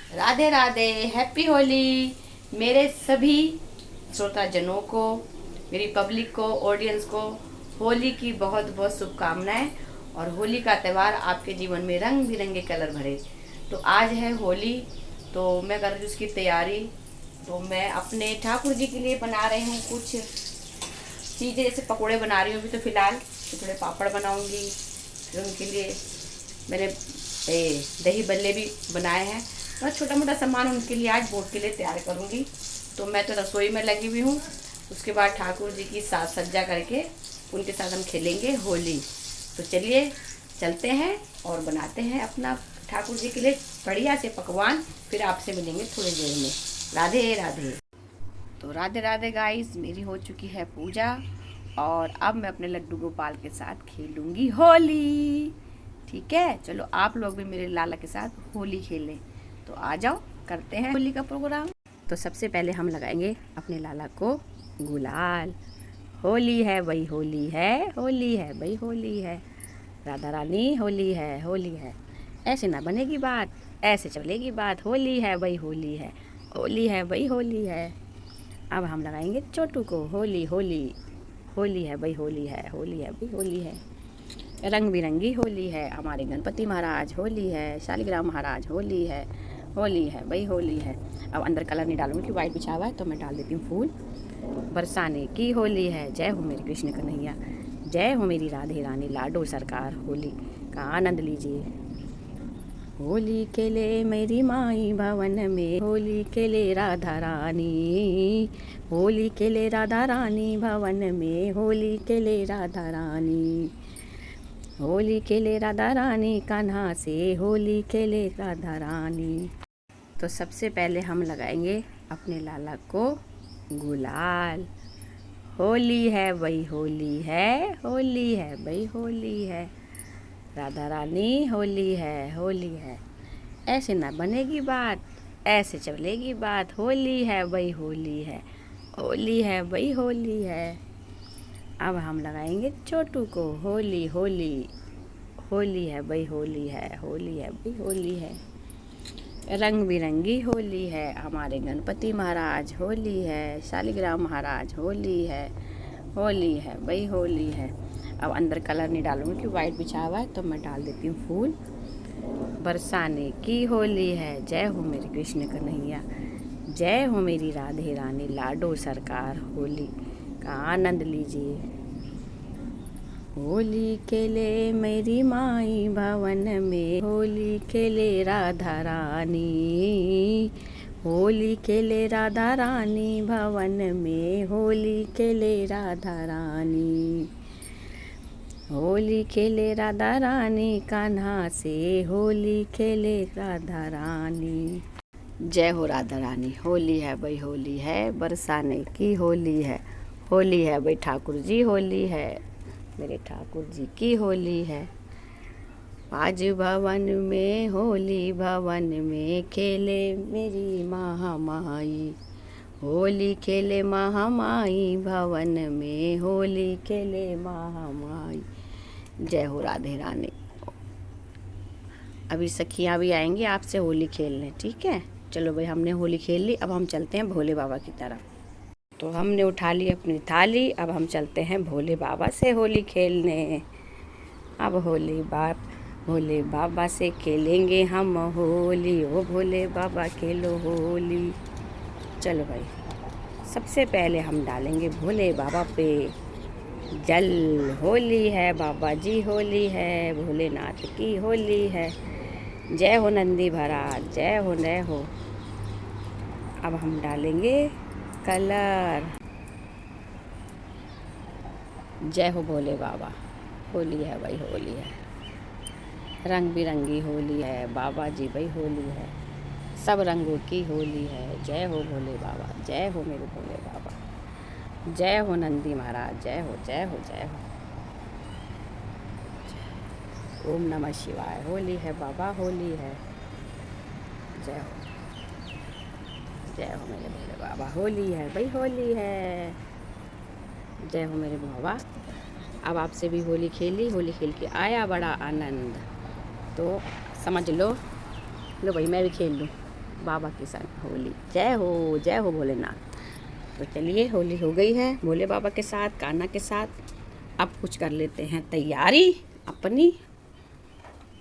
Radhe Radhe, happy Holi मेरे सभी श्रोताजनों को, मेरी पब्लिक को, ऑडियंस को होली की बहुत बहुत शुभकामनाएं। और होली का त्यौहार आपके जीवन में रंग बिरंगे कलर भरे। तो आज है होली, तो मैं कर रही हूँ उसकी तैयारी। तो मैं अपने ठाकुर जी के लिए बना रही हूँ कुछ चीज़ें, जैसे पकोड़े बना रही हूँ अभी तो फ़िलहाल। तो थोड़े पापड़ बनाऊँगी, फिर उनके लिए मैंने दही बल्ले भी बनाए हैं। मैं छोटा मोटा सामान उनके लिए आज भोग के लिए तैयार करूँगी। तो मैं तो रसोई में लगी हुई हूँ। उसके बाद ठाकुर जी की साज सज्जा करके उनके साथ हम खेलेंगे होली। तो चलिए चलते हैं और बनाते हैं अपना ठाकुर जी के लिए बढ़िया से पकवान। फिर आपसे मिलेंगे थोड़ी देर में। राधे राधे। तो राधे राधे गाइस, मेरी हो चुकी है पूजा और अब मैं अपने लड्डू गोपाल के साथ खेलूँगी होली। ठीक है, चलो आप लोग भी मेरे लाला के साथ होली खेलें। तो आ जाओ, करते हैं होली का प्रोग्राम। तो सबसे पहले हम लगाएंगे अपने लाला को गुलाल। होली है भाई, होली है, होली है भाई, होली है। राधा रानी होली है, होली है। ऐसे ना बनेगी बात, ऐसे चलेगी बात। होली है भाई, होली है, होली है भाई, होली है। अब हम लगाएंगे छोटू को होली होली। होली है भाई, होली है, होली है भाई, होली है। रंग बिरंगी होली है। हमारे गणपति महाराज होली है, शालिग्राम महाराज होली है, होली है भाई, होली है। अब अंदर कलर नहीं डालूंगी कि वाइट बिछा हुआ है, तो मैं डाल देती हूँ फूल। बरसाने की होली है। जय हो मेरे कृष्ण कन्हैया, जय हो मेरी राधे रानी लाडो सरकार। होली का आनंद लीजिए। होली खेले मेरी माई भवन में, होली खेले राधा रानी। होली खेले राधा रानी भवन में, होली खेले राधा रानी। होली खेले राधा रानी कान्हा से, होली खेले राधा रानी। तो सबसे पहले हम लगाएंगे अपने लाला को गुलाल। होली है भाई, होली है, होली है भाई, होली है। राधा रानी होली है, होली है। ऐसे ना बनेगी बात, ऐसे चलेगी बात। होली है भाई, होली है, होली है भाई, होली है। अब हम लगाएंगे छोटू को होली होली। होली है भाई, होली है, होली है भाई, होली है। रंग बिरंगी होली है। हमारे गणपति महाराज होली है, शालिग्राम महाराज होली है, होली है भाई, होली है। अब अंदर कलर नहीं डालूंगी कि वाइट बिछा हुआ है, तो मैं डाल देती हूँ फूल। बरसाने की होली है। जय हो मेरे कृष्ण कन्हैया, जय हो मेरी राधे रानी लाडो सरकार। होली का आनंद लीजिए। होली खेले मेरी माई भवन में, होली खेले राधा रानी। होली खेले राधा रानी भवन में, होली खेले राधा रानी। होली खेले राधा रानी कान्हा से, होली खेले राधा रानी। जय हो राधा रानी। होली है भाई, होली है। बरसाने की होली है। होली है भाई, ठाकुर जी होली है, मेरे ठाकुर जी की होली है। आज भवन में होली, भवन में खेले मेरी महामाई। होली खेले महामाई भवन में, होली खेले महामाई। जय हो राधे रानी। अभी सखियाँ भी आएंगी आपसे होली खेलने, ठीक है। चलो भाई, हमने होली खेल ली, अब हम चलते हैं भोले बाबा की तरफ। तो हमने उठा ली अपनी थाली, अब हम चलते हैं भोले बाबा से होली खेलने। अब भोले बाबा से खेलेंगे हम होली। ओ भोले बाबा खेलो होली। चलो भाई, सबसे पहले हम डालेंगे भोले बाबा पे जल। होली है बाबा जी, होली है, भोलेनाथ की होली है। जय हो नंदी महाराज, जय हो, जय हो। अब हम डालेंगे कलर। जय हो भोले बाबा। होली है भाई, होली है। रंग बिरंगी होली है बाबा जी भाई, होली है। सब रंगों की होली है। जय हो भोले बाबा, जय हो मेरे भोले बाबा। जय हो नंदी महाराज, जय हो, जय हो, जय हो। ओम नमः शिवाय। होली है बाबा, होली है। जय हो, जय हो मेरे भोले बाबा। होली है भाई, होली है। जय हो मेरे बाबा। अब आपसे भी होली खेली, होली खेल के आया बड़ा आनंद। तो समझ लो, लो भाई मैं भी खेल लूँ। बाबा के साथ होली। जय हो भोलेनाथ। तो चलिए होली हो गई है भोले बाबा के साथ, कान्हा के साथ। अब कुछ कर लेते हैं तैयारी अपनी।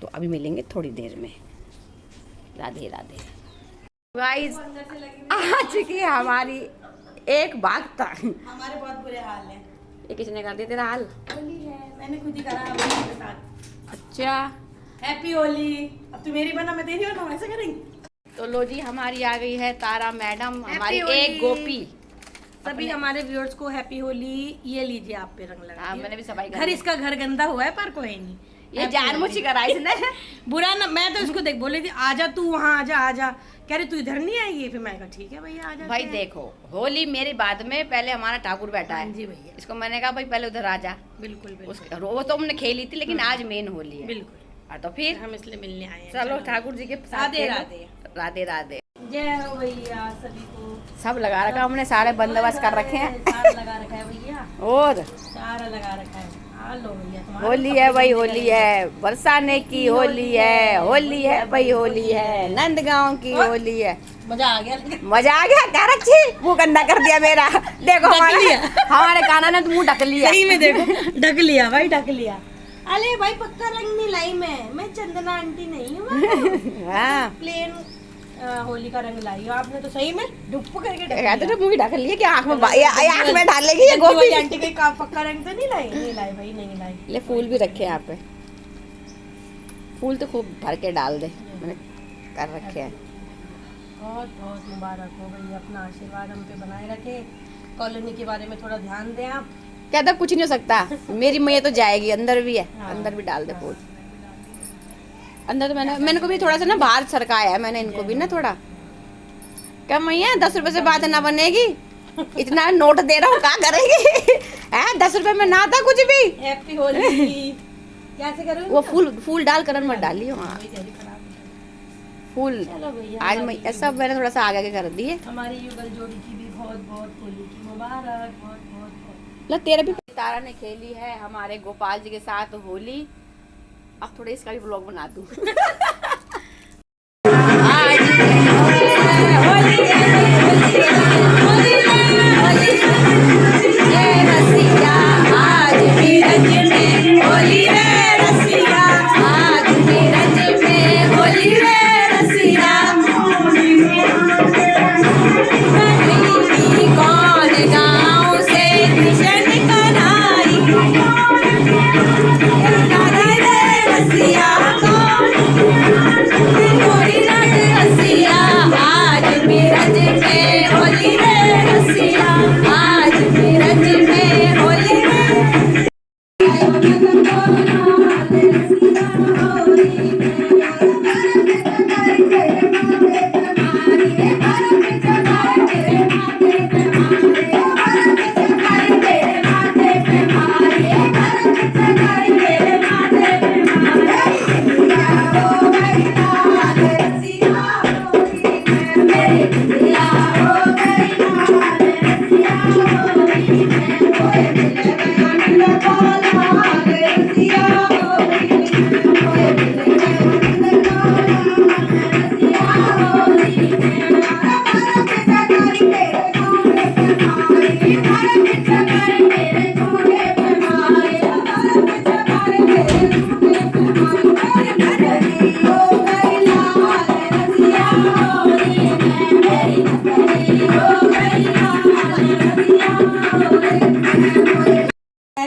तो अभी मिलेंगे थोड़ी देर में। राधे राधे गाइस। आ चुकी है हमारी एक बात तक। हमारे बहुत बुरे हाल है। ये किसने कर दिया तेरा हाल? होली है, मैंने खुद ही करा होली के साथ। अच्छा, हैप्पी होली। अब तू मेरी बना, मैं तेरी बना, ऐसा करेंगे। तो लो जी, हमारी आ गई है तारा मैडम, हमारी होली। एक गोपी। सभी हमारे व्यूअर्स को हैप्पी होली। ये लीजिए आप पे रंग लगा। हाँ, मैंने भी सफाई घर इसका घर गंदा हुआ है पर कोई नहीं। ये जानबूझ करा इसने। बुरा ना, मैं तो इसको देख बोली थी आजा तू वहाँ आजा। कह रही तू इधर नहीं आएगी। फिर मैं कहा ठीक है भैया आजा। भाई देखो, होली मेरी बाद में, पहले हमारा ठाकुर बैठा है जी भैया। इसको मैंने कहा भाई पहले उधर आ जा। बिल्कुल बिल्कुल। वो तो हमने खेली थी, लेकिन आज मेन होली है। बिल्कुल। तो फिर हम इसलिए मिलने आए हैं। चलो ठाकुर जी के साथ। राधे राधे। राधे राधे। जय हो भैया सभी को। सब लगा रखा हमने, सारे बंदोबस्त कर रखे हैं। सारा लगा रखा है भैया। और सारा लगा रखा है। लो भैया तुम्हारा होली है भाई, होली है बरसाने की होली है। होली है भाई, होली है नंदगांव की होली है। मजा आ गया। मजा आ गया। कह रखी मुंह गंदा कर दिया मेरा। देखो हमारे काना ने तो मुंह ढक लिया। सही में देखो, ढक लिया भाई, ढक लिया। अरे भाई पक्का रंग नहीं लाई मैं चंदना आंटी नहीं हूँ। हाँ, प्लेन होली का रंग लाई हो आपने तो सही में डुप करके तो मुंह ढक लिया कि आँख में आँख में डाल लेगी ये गोपी। आंटी का पक्का रंग तो नहीं लाई भाई, नहीं लाई। ले फूल भी रखे यहाँ पे। फूल तो खूब भर के डाल दे, मैंने कर रखे हैं। बहुत बहुत मुबारक हो भैया। अपना आशीर्वाद हम पे बनाए रखे। कॉलोनी के बारे में थोड़ा ध्यान दें आप। कहता कुछ नहीं हो सकता, मेरी मैया तो जाएगी। अंदर भी है, अंदर भी डाल दे फूल। अंदर तो मैंने को भी थोड़ा सा ना बाहर सरकाया है मैंने इनको भी ना थोड़ा। क्या मैया 10 रुपए से बात ना बनेगी? इतना नोट दे रहा हूँ, क्या करेगी? है 10 रुपए में ना था कुछ भी। हैप्पी होली। कैसे करूँ? वो फूल डाल कर मत डालियो। हाँ फूल आज मैं ऐसा मैंने थोड़ा सा आगे कर दिए। हमारी युगल जोड़ी की भी बहुत बहुत होली की मुबारक। बहुत बहुत। लो तेरा भी। तारा ने खेली है हमारे गोपाल जी के साथ होली। अब थोड़ा इसका भी व्लॉग बना दूं।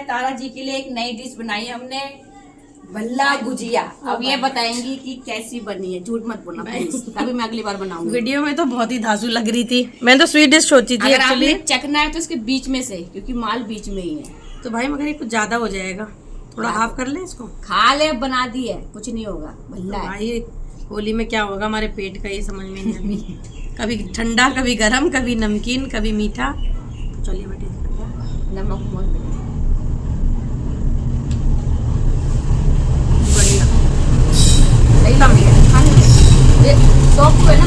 तारा जी के लिए एक नई डिश बनाई है हमने, भल्ला गुजिया। अब ये बताएंगी कि कैसी बनी है। झूठ मत बोलना तभी मैं अगली बार बनाऊंगी। वीडियो में तो बहुत ही धांसू लग रही थी। मैं तो स्वीट डिश सोची थी। अगर आपने चखना है तो इसके बीच में से, क्योंकि माल बीच में ही है। तो भाई मगर ये कुछ ज्यादा हो जाएगा, थोड़ा हाफ कर ले इसको। खा ले, बना दी है, कुछ नहीं होगा। भल्ला तो भाई होली में क्या होगा हमारे पेट का, ये समझ में नहीं अभी। कभी ठंडा, कभी गरम, कभी नमकीन, कभी मीठा। चलिए बेटे नमक मत ये सॉफ्ट है ना,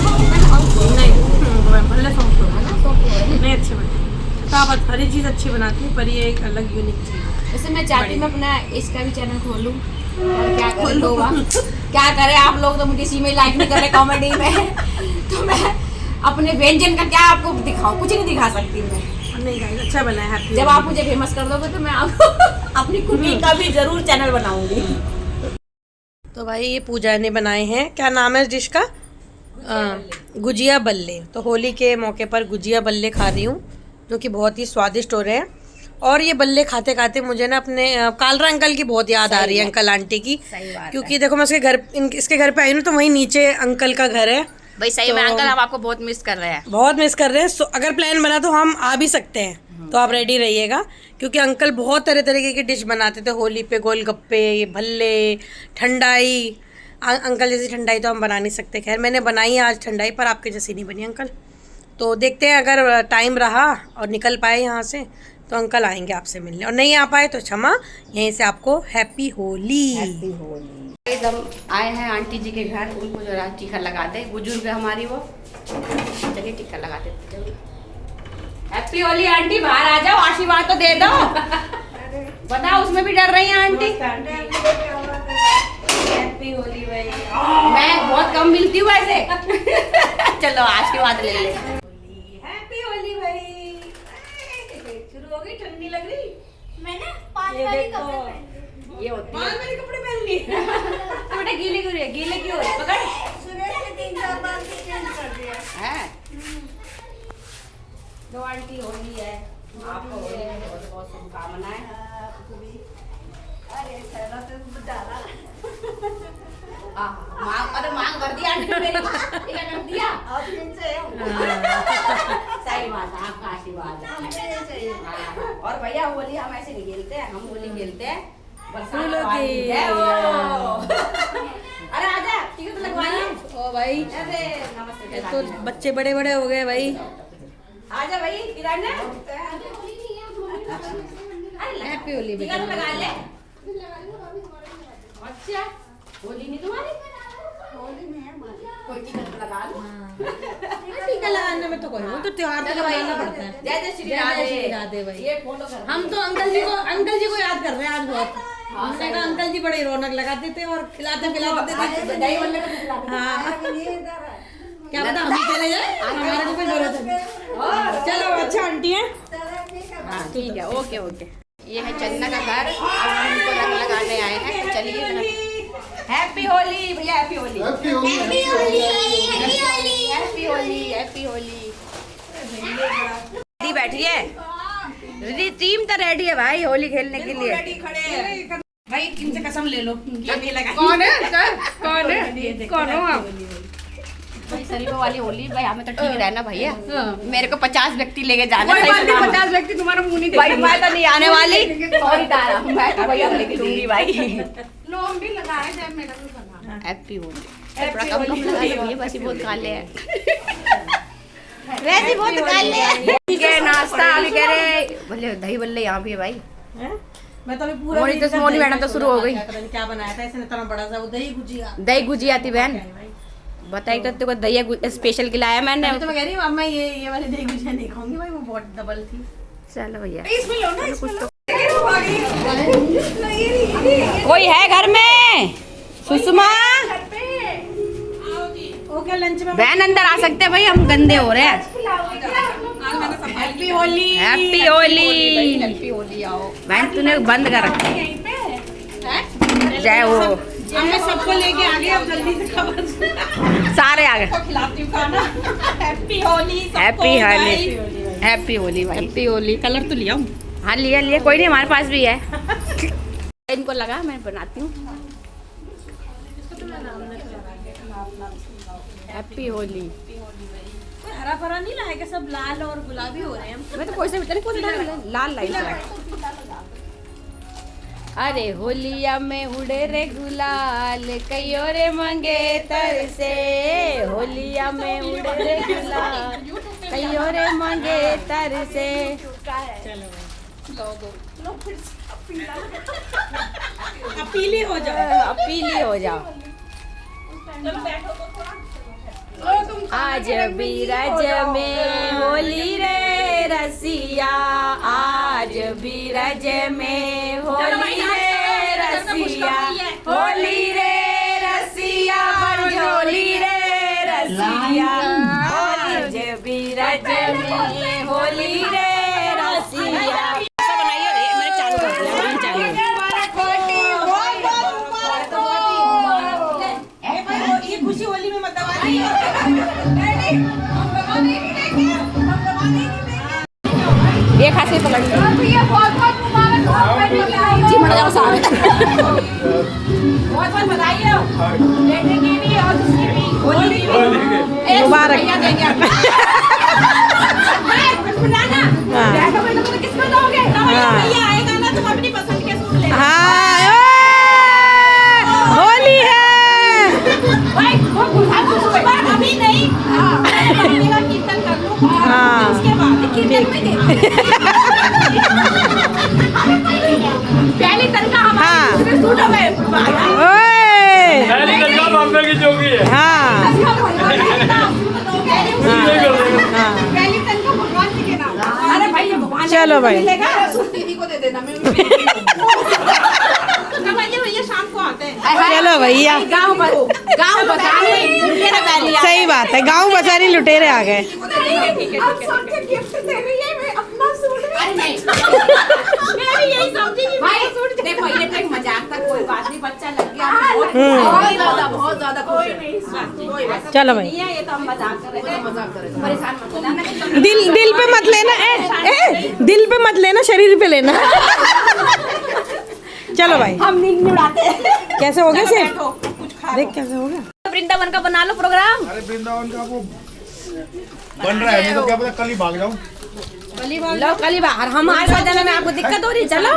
नहीं अच्छे बने। साबत हरी चीज अच्छी बनाती है, पर ये एक अलग यूनिक चीज है। वैसे मैं चाहती हूँ अपना इसका भी चैनल खोलूँ, और क्या करे लोग, क्या करे आप लोग तो मुझे इसी में लाइक नहीं कर रहे, कॉमेडी में। तो मैं अपने व्यंजन का क्या आपको दिखाऊं, कुछ नहीं दिखा सकती मैं। नहीं गाइस अच्छा बना है हैप्पी। जब आप मुझे फेमस कर दोगे तो मैं आपको अपनी कुकिंग का भी जरूर चैनल बनाऊंगी। तो भाई ये पूजा ने बनाए हैं, क्या नाम है इस डिश का? गुजिया बल्ले। तो होली के मौके पर गुजिया बल्ले खा रही हूँ, जो कि बहुत ही स्वादिष्ट हो रहे हैं। और ये बल्ले खाते खाते मुझे ना अपने कालरा अंकल की बहुत याद आ रही है, अंकल आंटी की। क्योंकि देखो मैं इसके घर पे आई हूँ तो वहीं नीचे अंकल का घर है भाई। सही में अंकल हम आपको बहुत मिस कर रहे हैं, बहुत मिस कर रहे हैं। अगर प्लान बना तो हम आ भी सकते हैं, तो आप रेडी रहिएगा। क्योंकि अंकल बहुत तरह तरीके की डिश बनाते थे होली पे, गोलगप्पे, भल्ले, ठंडाई। अंकल जैसी ठंडाई तो हम बना नहीं सकते। खैर मैंने बनाई है आज ठंडाई, पर आपके जैसी नहीं बनी अंकल। तो देखते हैं, अगर टाइम रहा और निकल पाए यहाँ से तो अंकल आएंगे आपसे मिलने, और नहीं आ पाए तो क्षमा। यहीं से आपको हैप्पी होली। एकदम आए हैं आंटी जी के घर, उनको जरा टीका लगा दे। बुजुर्ग है हमारी वो, चलिए टीका लगा देते। हैप्पी होली आंटी, बाहर आ जाओ, आशीर्वाद तो दे दो। बताओ, उसमें भी डर रही हैं आंटी। हैप्पी होली भाई। मैं बहुत कम मिलती हूँ ऐसे। चलो आशीर्वाद ले ले। हैप्पी होली भाई। शुरू हो गई, ठंडी लग रही। मैंने 5 वाले कपड़े पहने। ये होती है, 5 वाले कपड़े पहन लिए। तो बेटा गीली क्यों है? गीले क्यों है? पकड़। सुबह से 3-4 बार चेंज कर दिया। है तो आंटी होली है, आपको होली की बहुत बहुत शुभकामनाएं। अरे चलो तो ज्यादा मांग, अरे मांग भर दिया आंटी ने मेरी। क्या कर दिया? और दिन से सही बात है, आपका आशीर्वाद है। मुझे चाहिए। हाँ, और भैया होली हम ऐसे नहीं खेलते हैं, हम होली खेलते हैं फूलों की। अरे आजा, टिकट तो लगवाइए। ओ भाई, अरे नमस्ते। तो बच्चे बड़े बड़े हो गए भाई। आजा भाई किरण। हैप्पी होली बेटा। टिकट लगा ले। अच्छा होली नहीं तुम्हारी? होली में है हमारी। कोई टिकट लगा लो। टीका लगाने में तो कोई नहीं, तो त्योहार तो लगाना पड़ता है। जय जय श्री जय जय राधे। श्री राधे भाई। ये फॉलो कर। हम तो अंकल जी को याद कर रहे हैं आज बहुत। हमने कहा अंकल जी बड़े रौनक लगाते थे और खिलाते पिलाते थे। दही बल्ले को खिलाते। हाँ, ये इधर है। क्या पता हम ही चले जाए, हमारे को कोई जरूरत नहीं। चलो अच्छा आंटी है। चलो ठीक है। हाँ ठीक है, ओके ओके। ये है चंदना का घर, अब हम उनको रंग लगाने आए हैं। तो चलिए, हैप्पी होली भैया, happy Holi, happy Holi. Happy Holi, happy Holi. Ready बैठी है, टीम तो रेडी है भाई होली खेलने के लिए। भाई इनसे कसम ले लो। कौन है सर? कौन है? कौन हो आप? भाई शरीफों वाली होली भाई, हमें तो ठीक रहना भैया। मेरे को 50 व्यक्ति लेके जाना है। 50 व्यक्ति तुम्हारा मुंह नहीं भाई मैं तो नहीं आने वाली। सॉरी तारा, मैं तो भैया लेके दूंगी भाई। लोग भी लगाए जब मेरा भी बना। हैप्पी होली। थोड़ा कम कम लगा ले भैया, बस ही बहुत खा ले हैं। वैसे ही बहुत खा ले हैं। ठीक है, नाश्ता अभी कह रहे भले दही बल्ले यहाँ भी है भाई। मैं तो अभी पूरा मोनी तो मोनी मैडम तो शुरू हो गई। क्या बनाया था इसने इतना बड़ा सा, वो दही गुजिया। दही गुजिया थी बहन, बताई तो तेरे को दही स्पेशल खिलाया मैंने। तो मैं कह रही हूँ अब मैं ये वाली दही गुजिया नहीं खाऊंगी भाई, वो बहुत डबल थी। चलो भैया, इसमें लो ना, इसमें लो। कोई है घर में? सुषमा ओके, लंच में बहन अंदर आ सकते हैं भाई, हम गंदे हो रहे हैं। Happy Holi, happy Holi, happy Holi. आओ बहन, तूने बंद कर रखा जय हो। अब मैं सबको लेके आ गई, अब जल्दी से खबर सारे आ गए। खिलाती हूँ खाना। Happy Holi, happy Holi, happy Holi भाई, हैप्पी होली। कलर तो लिया हूँ। हाँ लिया लिया, कोई नहीं, हमारे पास भी है। इनको लगा मैं बनाती हूँ। हैप्पी होली। कोई हरा भरा नहीं लाएगा, सब लाल और गुलाबी हो रहे हैं। मैं तो कोई से भी कौन लाल लाइट है। अरे होलिया में उड़े रे गुलाल, कईयो रे मंगेतर से। होलिया में उड़े रे गुलाल, कईयो रे मंगेतर से। अब पीली हो जाओ, अब पीली हो जाओ। आज बीरज में होली रे रसिया, आज बीरज में होली रे रसिया, होली रे रसिया, झोली रे रसिया, आज में होली रे रसिया। बनाइए, मैंने चालू कर दिया, मैंने चालू। ये खुशी होली में मतलब एक हाथ से पकड़ लो। जी मर जाओ सारे। बहुत बहुत बधाई हो बेटे की भी और दूसरी भी होली की मुबारक देंगे आपको। किसको दोगे? भैया आएगा ना तुम अपनी पसंद के सूट ले। हाँ होली है भाई, वो अभी नहीं, कीर्तन कर लो उसके बाद कीर्तन में पहली तनख्वाह हमारी सूट में पहली तनख्वाह बॉम्बे की जोगी है। हाँ पहली तनख्वाह भगवान जी के नाम। अरे भाई ये भगवान चलो भाई सूट दीदी को दे देना, मैं भैया शाम को आते हैं। चलो भैया गाँव बचाने लुटेरे बैलिया। सही बात है, गाँव बचाने लुटेरे आ गए। अब सबके गिफ्ट दे रही है, मैं अपना सूट अरे नहीं मैं भी यही समझी कि भाई देखो ये तो एक मजाक था, कोई बात नहीं, बच्चा लग गया बहुत ज्यादा खुश है। चलो भाई नहीं है ये तो हम मजाक कर रहे थे, परेशान मत होना। दिल पे मत लेना, दिल पे मत लेना, शरीर पे लेना। चलो भाई हम नींद नहीं उड़ाते। कैसे हो गया सेफ? कुछ खा देख कैसे हो गया। वृंदावन का बना लो प्रोग्राम। अरे वृंदावन का वो बन रहा है, नहीं तो क्या पता कल ही भाग जाऊं। लो कल ही बाहर हम आज जाने में आपको दिक्कत हो रही, चलो।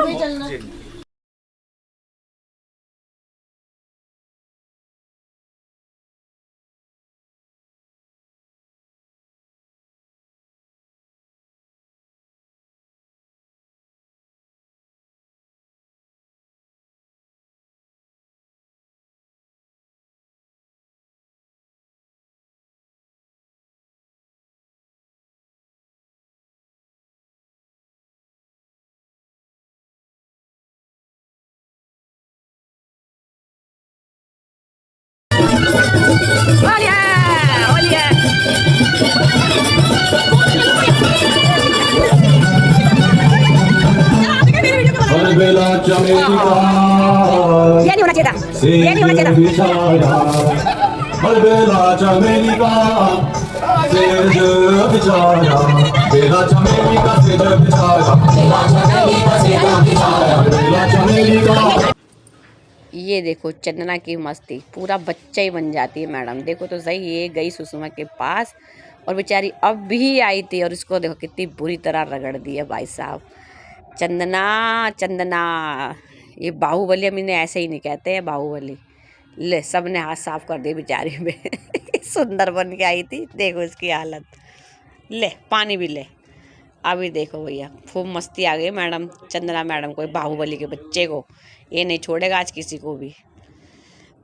बेला चमेली का ये नहीं होना चाहिए था, ये नहीं होना चाहिए था। बेला चमेली का सेज बिछाया, बेला चमेली का सेज बिछाया, बेला चमेली का। ये देखो चंदना की मस्ती, पूरा बच्चा ही बन जाती है मैडम। देखो तो सही, ये गई सुषमा के पास और बेचारी अब भी आई थी और इसको देखो कितनी बुरी तरह रगड़ दी है भाई साहब। चंदना चंदना, ये बाहुबली, हम इन्हें ऐसे ही नहीं कहते हैं, बाहुबली। ले सब ने हाथ साफ कर दिए बेचारी में। सुंदर बन के आई थी, देखो इसकी हालत। ले पानी भी ले। अभी देखो भैया खूब मस्ती आ गई मैडम, चंदना मैडम को, बाहुबली के बच्चे को। ये नहीं छोड़ेगा आज किसी को भी।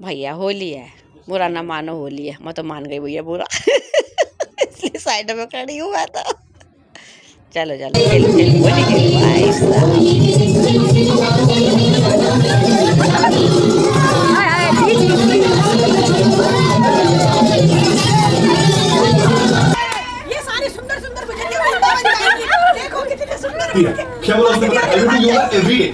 भैया होली है, बुरा ना मानो, होली है। मैं तो मान गई भैया बुरा। इसलिए साइड में खड़ी हूँ मैं तो। चलो चलो खेल खेल होली खेल भाई साहब। ये सारी सुंदर सुंदर बच्चे वृंदावन जाएंगी, देखो कितने सुंदर। क्या बोला उसने? Everything you want every day.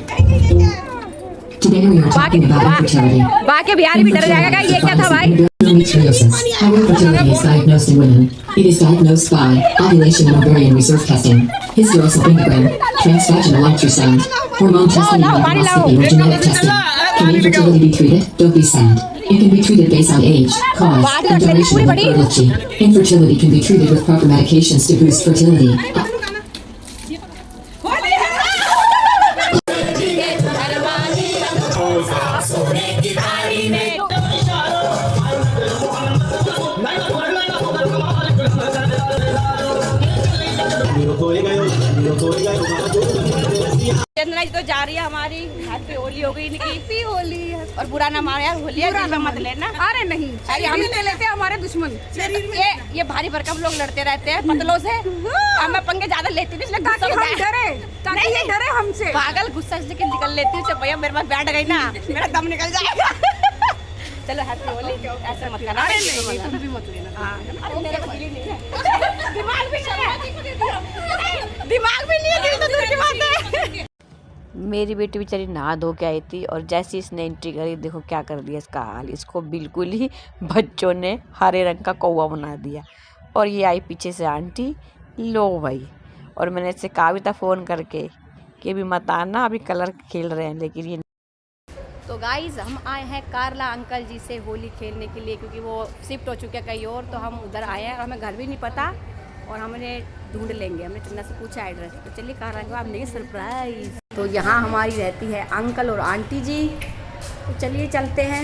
Today we are talking about infertility. बाकी बिहारी भी डर जाएगा। ये क्या था भाई? Endometriosis. How infertility is diagnosed in women. It is diagnosed by ovulation and ovarian reserve testing, hysterosalpingogram, transvaginal ultrasound, hormone testing, and colonoscopy or genetic testing. Can infertility be treated? Don't be sad. It can be treated based on age, cause, and duration of infertility. Infertility can be treated with proper medications to boost fertility. Chandana जी तो जा रही है हमारी, happy Holi हो गई इनकी। Happy Holi. और बुरा ना मानो यार, होली है, दिल पे मत लेना। अरे नहीं, अरे हम ले लेते हैं हमारे दुश्मन। ये भारी भरकम लोग लड़ते रहते हैं पतलों से। अब मैं पंगे ज्यादा लेती नहीं, इसलिए गुस्सा ताकि हो हम जाए। डरे, ताकि ये डरे हमसे। पागल, गुस्सा इसलिए निकल लेती हूँ भैया, मेरे पास बैठ गई ना, मेरा दम निकल जाएगा। चलो हैप्पी होली। ऐसा मत करना, तुम भी मत लेना। दिमाग भी नहीं है, तो दूर की बात है। मेरी बेटी बेचारी नहा धो के आई थी और जैसे इसने एंट्री करी देखो क्या कर दिया इसका हाल। इसको बिल्कुल ही बच्चों ने हरे रंग का कौवा बना दिया। और ये आई पीछे से आंटी, लो भाई। और मैंने इससे कहा भी था फ़ोन करके कि अभी मत आना, अभी कलर खेल रहे हैं, लेकिन ये। तो गाइज़ हम आए हैं कारला अंकल जी से होली खेलने के लिए, क्योंकि वो शिफ्ट हो चुके हैं कहीं और, तो हम उधर आए हैं और हमें घर भी नहीं पता और हमने ढूंढ लेंगे। हमने चंदा से पूछा एड्रेस, तो चलिए कारला को आप देंगे सरप्राइज। तो यहाँ हमारी रहती है अंकल और आंटी जी, तो चलिए चलते हैं।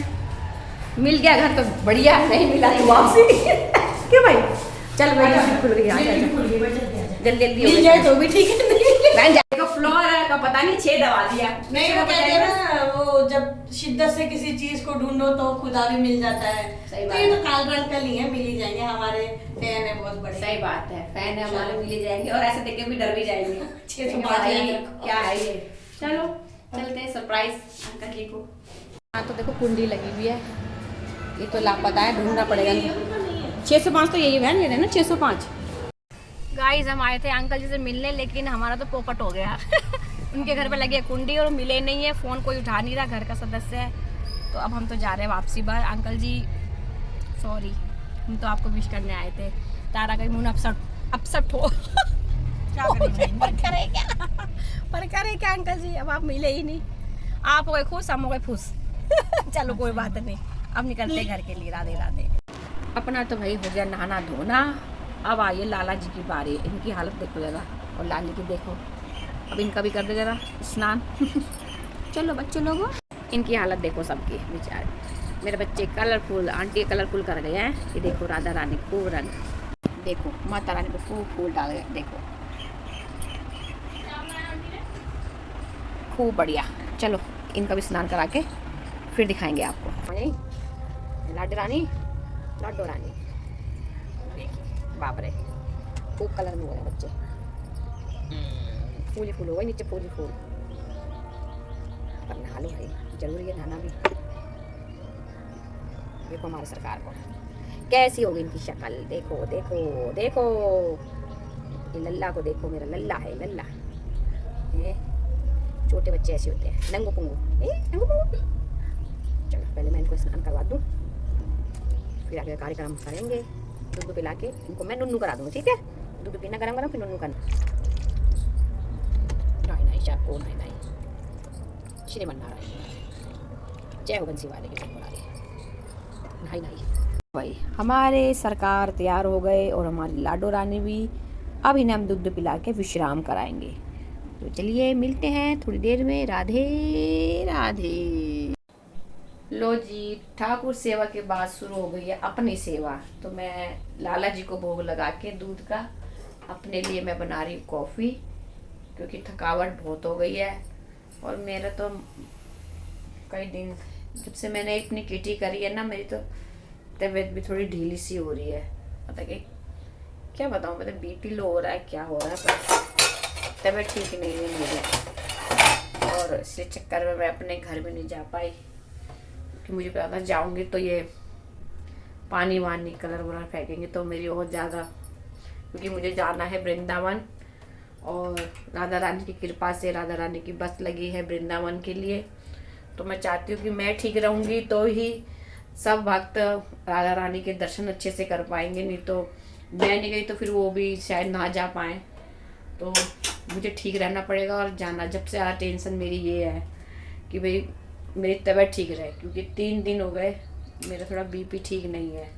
मिल गया घर तो बढ़िया, नहीं मिला तो वापसी। क्यों भाई, चल भाई खुल गई, जल्दी जल्दी मिल जाए तो भी ठीक है। देखो फ्लोर का पता नहीं 6 दबा दिया। नहीं, वो कहते हैं ना, वो जब शिद्दत से किसी चीज को ढूंढो तो खुदा भी मिल जाता है। सही तो बात ये है। तो काल रंग का नहीं है, मिल ही जाएंगे। हमारे फैन है बहुत बड़े। सही बात है, फैन है हमारे, मिल जाएंगे और ऐसे देख के भी डर भी जाएंगे। 605 भाई क्या है ये। चलो चलते हैं सरप्राइज अंकल जी को। हाँ तो देखो कुंडी लगी हुई है, ये तो लापता है, ढूंढना पड़ेगा। 605 तो यही है ना, 605। गाइस हम आए थे अंकल जी से मिलने, लेकिन हमारा तो पोपट हो गया। उनके घर पे लगी है कुंडी और मिले नहीं है, फ़ोन कोई उठा नहीं रहा, घर का सदस्य है। तो अब हम तो जा रहे हैं वापसी बार। अंकल जी सॉरी, हम तो आपको विश करने आए थे। तारा का मुँह अपसेट हो। क्या पर करे क्या अंकल जी, अब आप मिले ही नहीं। आप हो गए खुश, हम हो गए खुश। चलो कोई बात नहीं, अब निकलते घर के लिए। राधे राधे। अपना तो भाई हो गया नहाना धोना, अब आइए लाला जी की बारी। इनकी हालत देखो जरा, और लाली की देखो, अब इनका भी कर दे जरा स्नान। चलो बच्चे लोगों, इनकी हालत देखो सबकी बेचारे। मेरे बच्चे कलरफुल, आंटी कलरफुल कर गए हैं। ये देखो राधा रानी खूब रंग, देखो माता रानी को खूब फूल डाल गए, देखो खूब बढ़िया। चलो इनका भी स्नान करा के फिर दिखाएंगे आपको। लाडो रानी, लाडो रानी, बाप रे खूब कलर में हो गए बच्चे। फूल ही फूल हो गए नीचे, फूल ही फूल। पर नहा लो भाई, जरूरी है नहाना भी। देखो हमारे सरकार को कैसी होगी इनकी शक्ल, देखो देखो देखो। ये लल्ला को देखो, मेरा लल्ला है लल्ला। छोटे बच्चे ऐसे होते हैं, नंगो पुंगो, नंगो पुंगो। चलो पहले मैं इनको स्नान करवा दूँ, फिर आगे कार्यक्रम करेंगे। दूध पिला के इनको मैं नुन्नू करा दूँगी, ठीक है? दूध पीना गरम गरम, फिर नुन्नू करना। नाई नाई शाह को नाई नाई, श्रीमन नारायण, जय हो बंसी वाले की जय मुरारी। नाई नाई भाई, हमारे सरकार तैयार हो गए और हमारी लाडो रानी भी। अब इन्हें हम दूध पिला के विश्राम कराएंगे। तो चलिए मिलते हैं थोड़ी देर में। राधे राधे। लो जी, ठाकुर सेवा के बाद शुरू हो गई है अपनी सेवा। तो मैं लाला जी को भोग लगा के दूध का, अपने लिए मैं बना रही हूँ कॉफ़ी, क्योंकि थकावट बहुत हो गई है। और मेरा तो कई दिन जब से मैंने अपनी किटी करी है ना, मेरी तो तबीयत भी थोड़ी ढीली सी हो रही है। पता कि क्या बताऊँ, मतलब बीपी लो हो रहा है, क्या हो रहा है, पर तबीयत ठीक नहीं है मेरी। और इसलिए चक्कर में मैं अपने घर में नहीं जा पाई, कि मुझे पता था जाऊंगी तो ये पानी वानी कलर वलर फेंकेंगे तो मेरी और ज़्यादा, क्योंकि मुझे जाना है वृंदावन। और राधा रानी की कृपा से राधा रानी की बस लगी है वृंदावन के लिए। तो मैं चाहती हूँ कि मैं ठीक रहूँगी तो ही सब भक्त राधा रानी के दर्शन अच्छे से कर पाएंगे, नहीं तो मैं नहीं गई तो फिर वो भी शायद ना जा पाएँ। तो मुझे ठीक रहना पड़ेगा और जाना। जब से ज़्यादा टेंशन मेरी ये है कि भाई मेरी तबीयत ठीक रहे, क्योंकि 3 दिन हो गए मेरा थोड़ा बीपी ठीक नहीं है।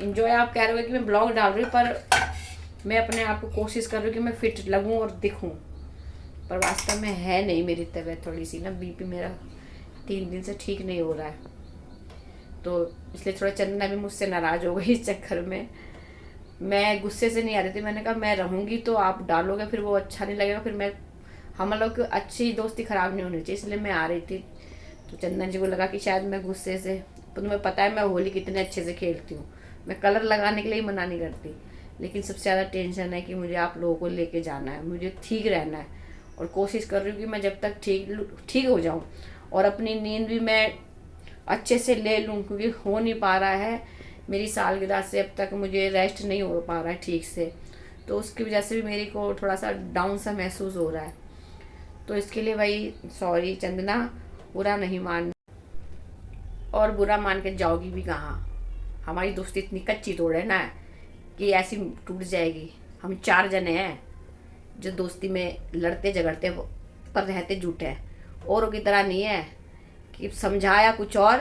इन्जॉय आप कह रहे हो कि मैं ब्लॉग डाल रही हूँ, पर मैं अपने आप को कोशिश कर रही हूँ कि मैं फिट लगूँ और दिखूँ, पर वास्तव में है नहीं मेरी तबीयत थोड़ी सी ना। बीपी मेरा 3 दिन से ठीक नहीं हो रहा है, तो इसलिए थोड़ा चंदना भी मुझसे नाराज़ हो गई इस चक्कर में। मैं गुस्से से नहीं आ रही थी, मैंने कहा मैं रहूँगी तो आप डालोगे, फिर वो अच्छा नहीं लगेगा, फिर हम लोग की अच्छी दोस्ती ख़राब नहीं होनी चाहिए, इसलिए मैं आ रही थी। तो चंदन जी को लगा कि शायद मैं गुस्से से, तो तुम्हें पता है मैं होली कितने अच्छे से खेलती हूँ, मैं कलर लगाने के लिए मना नहीं करती, लेकिन सबसे ज़्यादा टेंशन है कि मुझे आप लोगों को लेके जाना है, मुझे ठीक रहना है। और कोशिश कर रही हूँ कि मैं जब तक ठीक हो जाऊँ और अपनी नींद भी मैं अच्छे से ले लूँ, क्योंकि हो नहीं पा रहा है। मेरी सालगिरह से अब तक मुझे रेस्ट नहीं हो पा रहा है ठीक से, तो उसकी वजह से भी मेरी को थोड़ा सा डाउन सा महसूस हो रहा है। तो इसके लिए भाई सॉरी चंदना, बुरा नहीं मान, और बुरा मान के जाओगी भी कहाँ। हमारी दोस्ती इतनी कच्ची तोड़ है ना कि ऐसी टूट जाएगी। हम 4 जने हैं जो दोस्ती में लड़ते झगड़ते पर रहते झूठे हैं। औरों की तरह नहीं है कि समझाया कुछ और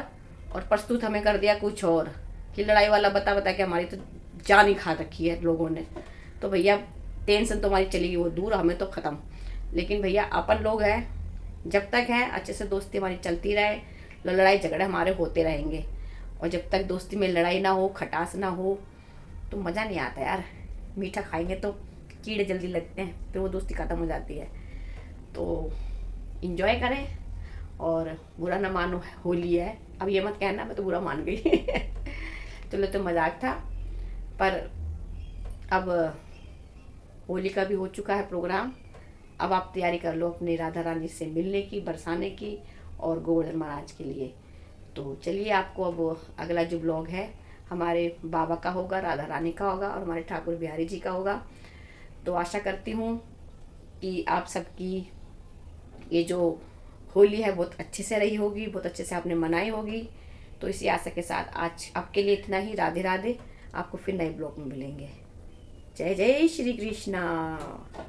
प्रस्तुत हमें कर दिया कुछ और, कि लड़ाई वाला बता बता के हमारी तो जान ही खा रखी है लोगों ने। तो भैया टेंशन तो हमारी चलेगी वो दूर, हमें तो ख़त्म। लेकिन भैया अपन लोग हैं, जब तक हैं अच्छे से दोस्ती हमारी चलती रहे, लड़ाई झगड़े हमारे होते रहेंगे। और जब तक दोस्ती में लड़ाई ना हो, खटास ना हो, तो मज़ा नहीं आता यार। मीठा खाएंगे तो कीड़े जल्दी लगते हैं, फिर वो दोस्ती ख़त्म हो जाती है। तो इंजॉय करें और बुरा ना मानो, होली है। अब ये मत कहना मैं तो बुरा मान गई चलो तो मजाक था। पर अब होली का भी हो चुका है प्रोग्राम। अब आप तैयारी कर लो अपनी राधा रानी से मिलने की, बरसाने की और गोवर्धन महाराज के लिए। तो चलिए, आपको अब अगला जो ब्लॉग है हमारे बाबा का होगा, राधा रानी का होगा और हमारे ठाकुर बिहारी जी का होगा। तो आशा करती हूँ कि आप सबकी ये जो होली है बहुत अच्छे से रही होगी, बहुत अच्छे से आपने मनाई होगी। तो इसी आशा के साथ आज आपके लिए इतना ही। राधे राधे। आपको फिर नए ब्लॉग में मिलेंगे। जय जय श्री कृष्णा।